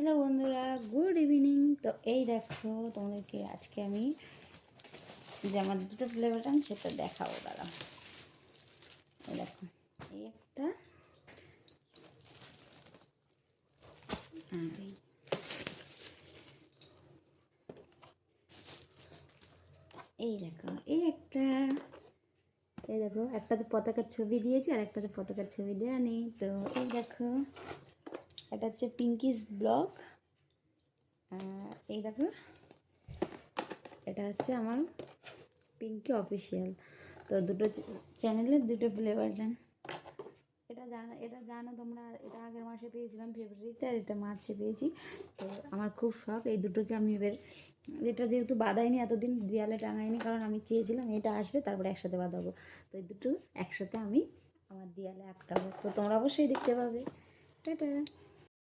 Hello বন্ধুরা, good evening. তো এই দেখো, তোমাদেরকে আজকে আমি যে আমার দুটো ফ্লেভার বানান সেটা দেখাবো। দাঁড়া, এই দেখো, এই একটা আর এই দেখো, এই একটা, এই দেখো, একটাতে পতাকার ছবি দিয়েছি আর একটাতে পতাকার ছবি দেওয়া নেই। তো এই দেখো, এটা হচ্ছে পিঙ্কিস ব্লগ। এই দেখো, এটা হচ্ছে আমার পিঙ্কি অফিসিয়াল। তো দুটো চ্যানেলের দুটো ফ্লেভার দেন। এটা জানো তোমরা, এটা আগের মাসে পেয়েছিলাম ফেব্রুয়ারিতে, আর এটা মার্চে পেয়েছি। তো আমার খুব শখ এই দুটোকে আমি এবার, এটা যেহেতু বাঁধাইনি এতদিন, দেয়ালে টাঙাইনি, কারণ আমি চেয়েছিলাম এটা আসবে তারপরে একসাথে বাঁধাবো। তো এই দুটো একসাথে আমি আমার দেয়ালে আটকাবো। তো তোমরা অবশ্যই দেখতে পাবে। টাটা।